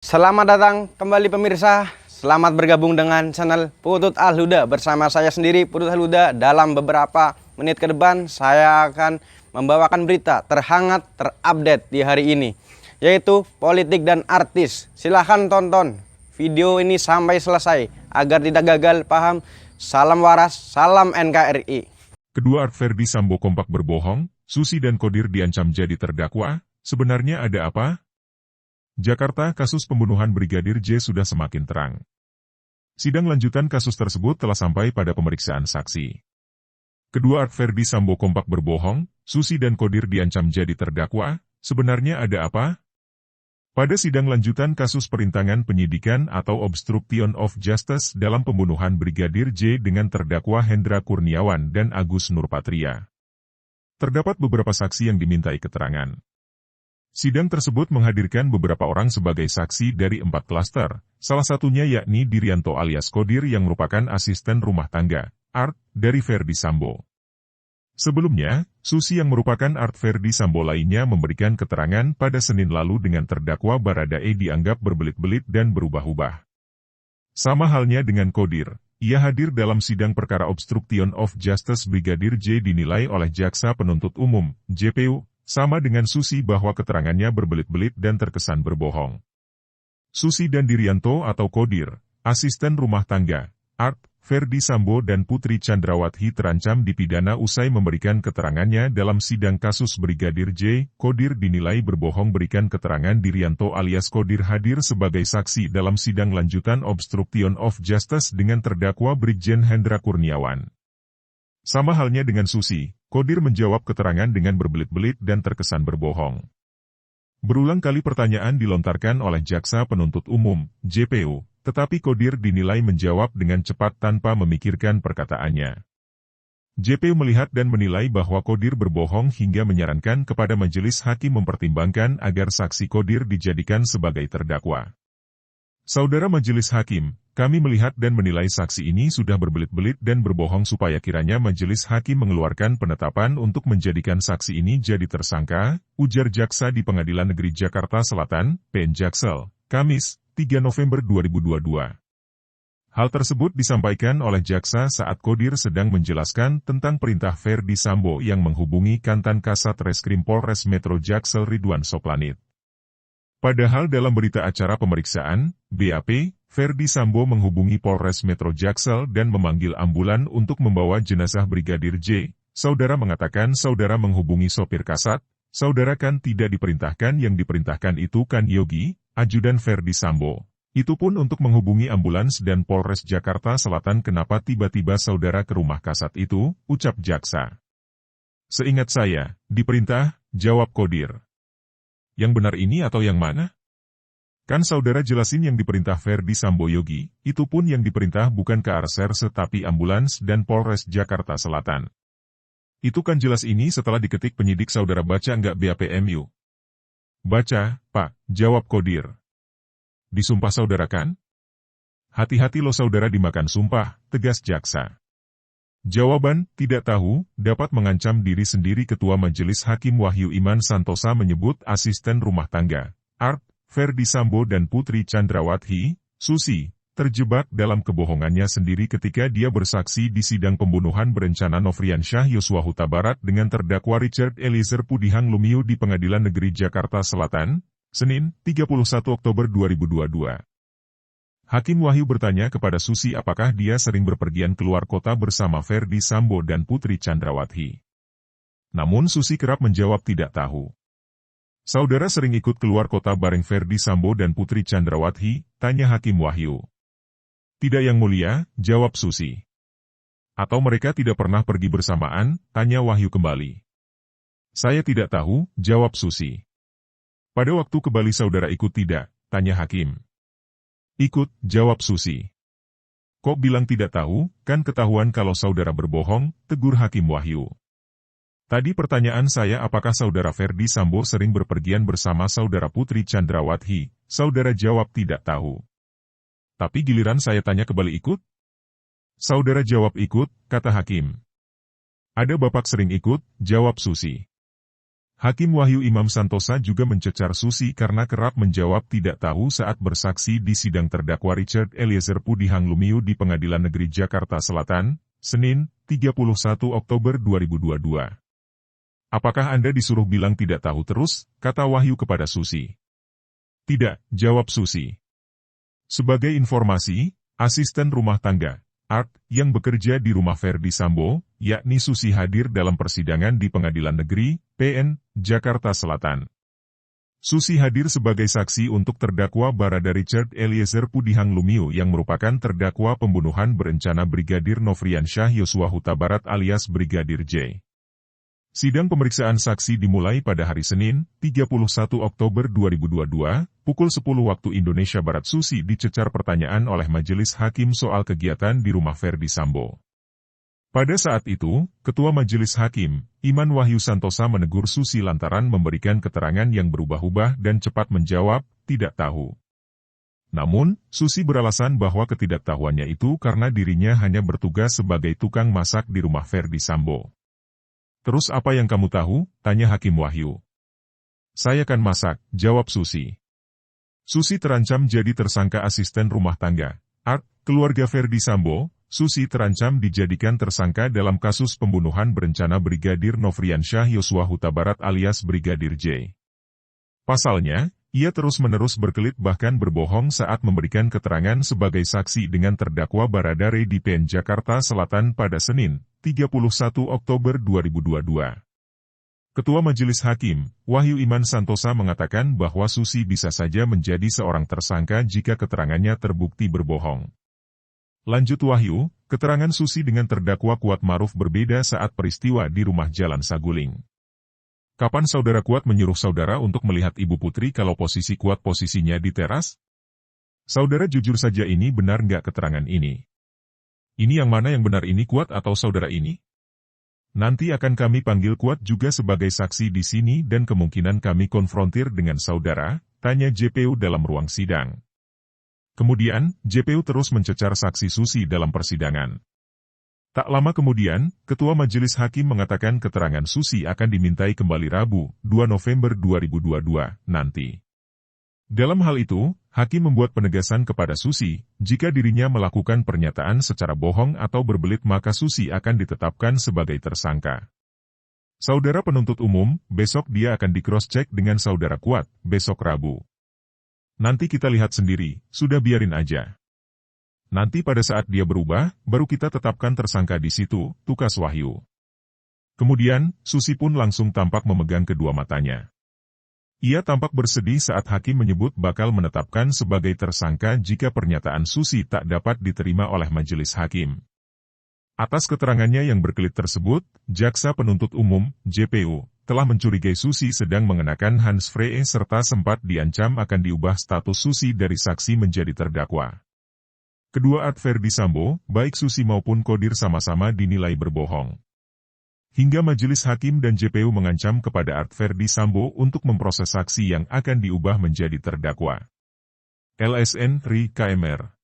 Selamat datang kembali pemirsa. Selamat bergabung dengan channel Putut Al-Huda. Bersama saya sendiri Putut Al-Huda. Dalam beberapa menit ke depan saya akan membawakan berita terhangat terupdate di hari ini, yaitu politik dan artis. Silahkan tonton video ini sampai selesai agar tidak gagal paham. Salam waras, salam NKRI. Kedua Art Ferdy Sambo kompak berbohong, Susi dan Kodir diancam jadi terdakwa. Sebenarnya ada apa? Jakarta, kasus pembunuhan Brigadir J sudah semakin terang. Sidang lanjutan kasus tersebut telah sampai pada pemeriksaan saksi. Kedua Art Ferdy Sambo kompak berbohong, Susi dan Kodir diancam jadi terdakwa. Sebenarnya ada apa? Pada sidang lanjutan kasus perintangan penyidikan atau obstruction of justice dalam pembunuhan Brigadir J dengan terdakwa Hendra Kurniawan dan Agus Nurpatria, terdapat beberapa saksi yang dimintai keterangan. Sidang tersebut menghadirkan beberapa orang sebagai saksi dari 4 klaster, salah satunya yakni Dirianto alias Kodir yang merupakan asisten rumah tangga, Art, dari Ferdy Sambo. Sebelumnya, Susi yang merupakan Art Ferdy Sambo lainnya memberikan keterangan pada Senin lalu dengan terdakwa Baradae dianggap berbelit-belit dan berubah-ubah. Sama halnya dengan Kodir, ia hadir dalam sidang perkara obstruction of justice Brigadir J dinilai oleh Jaksa Penuntut Umum, JPU, sama dengan Susi bahwa keterangannya berbelit-belit dan terkesan berbohong. Susi dan Dirianto atau Kodir, asisten rumah tangga, Art, Ferdy Sambo dan Putri Chandrawati terancam dipidana usai memberikan keterangannya dalam sidang kasus Brigadir J. Kodir dinilai berbohong berikan keterangan Dirianto alias Kodir hadir sebagai saksi dalam sidang lanjutan obstruction of justice dengan terdakwa Brigjen Hendra Kurniawan. Sama halnya dengan Susi, Kodir menjawab keterangan dengan berbelit-belit dan terkesan berbohong. Berulang kali pertanyaan dilontarkan oleh Jaksa Penuntut Umum, JPU, tetapi Kodir dinilai menjawab dengan cepat tanpa memikirkan perkataannya. JPU melihat dan menilai bahwa Kodir berbohong hingga menyarankan kepada majelis hakim mempertimbangkan agar saksi Kodir dijadikan sebagai terdakwa. Saudara majelis hakim, kami melihat dan menilai saksi ini sudah berbelit-belit dan berbohong supaya kiranya majelis hakim mengeluarkan penetapan untuk menjadikan saksi ini jadi tersangka, ujar jaksa di Pengadilan Negeri Jakarta Selatan, PN Jaksel, Kamis, 3 November 2022. Hal tersebut disampaikan oleh jaksa saat Kodir sedang menjelaskan tentang perintah Ferdy Sambo yang menghubungi Kantan Kasat Reskrim Polres Metro Jaksel Ridwan Soplanit. Padahal dalam berita acara pemeriksaan, BAP, Ferdy Sambo menghubungi Polres Metro Jaksel dan memanggil ambulan untuk membawa jenazah Brigadir J. Saudara mengatakan saudara menghubungi sopir kasat, saudara kan tidak diperintahkan, yang diperintahkan itu kan Yogi, ajudan Ferdy Sambo. Itu pun untuk menghubungi ambulans dan Polres Jakarta Selatan. Kenapa tiba-tiba saudara ke rumah kasat itu, ucap jaksa. Seingat saya, diperintah, jawab Kodir. Yang benar ini atau yang mana? Kan saudara jelasin yang diperintah Ferdy Sambo Yogi, itu pun yang diperintah bukan ke Arserse tapi ambulans dan Polres Jakarta Selatan. Itu kan jelas. Ini setelah diketik penyidik. Saudara baca nggak BAPMU? Baca, Pak, jawab Kodir. Disumpah saudara kan? Hati-hati lo saudara dimakan sumpah, tegas jaksa. Jawaban, tidak tahu, dapat mengancam diri sendiri. Ketua Majelis Hakim Wahyu Iman Santosa menyebut asisten rumah tangga, Art, Ferdy Sambo dan Putri Chandrawati, Susi, terjebak dalam kebohongannya sendiri ketika dia bersaksi di sidang pembunuhan berencana Nofriansyah Yosua Huta Barat dengan terdakwa Richard Eliezer Pudihang Lumiu di Pengadilan Negeri Jakarta Selatan, Senin, 31 Oktober 2022. Hakim Wahyu bertanya kepada Susi apakah dia sering berpergian keluar kota bersama Ferdy Sambo dan Putri Chandrawati. Namun Susi kerap menjawab tidak tahu. Saudara sering ikut keluar kota bareng Ferdy Sambo dan Putri Chandrawati, tanya Hakim Wahyu. Tidak yang mulia, jawab Susi. Atau mereka tidak pernah pergi bersamaan, tanya Wahyu kembali. Saya tidak tahu, jawab Susi. Pada waktu ke Bali saudara ikut tidak, tanya Hakim. Ikut, jawab Susi. Kok bilang tidak tahu, kan ketahuan kalau saudara berbohong, tegur Hakim Wahyu. Tadi pertanyaan saya apakah saudara Ferdy Sambo sering berpergian bersama saudara Putri Chandrawati, saudara jawab tidak tahu. Tapi giliran saya tanya ke Bali ikut? Saudara jawab ikut, kata Hakim. Ada bapak sering ikut, jawab Susi. Hakim Wahyu Imam Santosa juga mencecar Susi karena kerap menjawab tidak tahu saat bersaksi di sidang terdakwa Richard Eliezer Pudihang Lumiu di Pengadilan Negeri Jakarta Selatan, Senin, 31 Oktober 2022. Apakah Anda disuruh bilang tidak tahu terus, kata Wahyu kepada Susi. Tidak, jawab Susi. Sebagai informasi, asisten rumah tangga, Art, yang bekerja di rumah Verdi Sambo, yakni Susi hadir dalam persidangan di Pengadilan Negeri, PN, Jakarta Selatan. Susi hadir sebagai saksi untuk terdakwa Barada Richard Eliezer Pudihang Lumiu yang merupakan terdakwa pembunuhan berencana Brigadir Nofriansyah Yosua Huta Barat alias Brigadir J. Sidang pemeriksaan saksi dimulai pada hari Senin, 31 Oktober 2022, pukul 10 waktu Indonesia Barat. Susi dicecar pertanyaan oleh majelis hakim soal kegiatan di rumah Verdi Sambo. Pada saat itu, Ketua Majelis Hakim, Iman Wahyu Santosa menegur Susi lantaran memberikan keterangan yang berubah-ubah dan cepat menjawab, tidak tahu. Namun, Susi beralasan bahwa ketidaktahuannya itu karena dirinya hanya bertugas sebagai tukang masak di rumah Verdi Sambo. Terus apa yang kamu tahu? Tanya Hakim Wahyu. Saya kan masak, jawab Susi. Susi terancam jadi tersangka asisten rumah tangga. Art, keluarga Verdi Sambo, Susi terancam dijadikan tersangka dalam kasus pembunuhan berencana Brigadir Nofriansyah Yosua Huta Barat alias Brigadir J. Pasalnya, ia terus-menerus berkelit bahkan berbohong saat memberikan keterangan sebagai saksi dengan terdakwa Barada Re di PN Jakarta Selatan pada Senin, 31 Oktober 2022. Ketua Majelis Hakim, Wahyu Iman Santosa mengatakan bahwa Susi bisa saja menjadi seorang tersangka jika keterangannya terbukti berbohong. Lanjut Wahyu, keterangan Susi dengan terdakwa Kuat Maruf berbeda saat peristiwa di rumah Jalan Saguling. Kapan saudara Kuat menyuruh saudara untuk melihat Ibu Putri kalau posisi Kuat posisinya di teras? Saudara jujur saja ini benar nggak keterangan ini? Ini yang mana yang benar, ini Kuat atau saudara ini? Nanti akan kami panggil Kuat juga sebagai saksi di sini dan kemungkinan kami konfrontir dengan saudara, tanya JPU dalam ruang sidang. Kemudian, JPU terus mencecar saksi Susi dalam persidangan. Tak lama kemudian, Ketua Majelis Hakim mengatakan keterangan Susi akan dimintai kembali Rabu, 2 November 2022, nanti. Dalam hal itu, Hakim membuat penegasan kepada Susi, jika dirinya melakukan pernyataan secara bohong atau berbelit maka Susi akan ditetapkan sebagai tersangka. Saudara penuntut umum, besok dia akan di-cross-check dengan saudara Kuat, besok Rabu. Nanti kita lihat sendiri, sudah biarin aja. Nanti pada saat dia berubah, baru kita tetapkan tersangka di situ, tukas Wahyu. Kemudian, Susi pun langsung tampak memegang kedua matanya. Ia tampak bersedih saat hakim menyebut bakal menetapkan sebagai tersangka jika pernyataan Susi tak dapat diterima oleh majelis hakim. Atas keterangannya yang berkelit tersebut, Jaksa Penuntut Umum, JPU, telah mencurigai Susi sedang mengenakan handsfree serta sempat diancam akan diubah status Susi dari saksi menjadi terdakwa. Kedua Art Verdi Sambo, baik Susi maupun Kodir sama-sama dinilai berbohong. Hingga majelis hakim dan JPU mengancam kepada Art Verdi Sambo untuk memproses saksi yang akan diubah menjadi terdakwa. LSN, RI, KMR.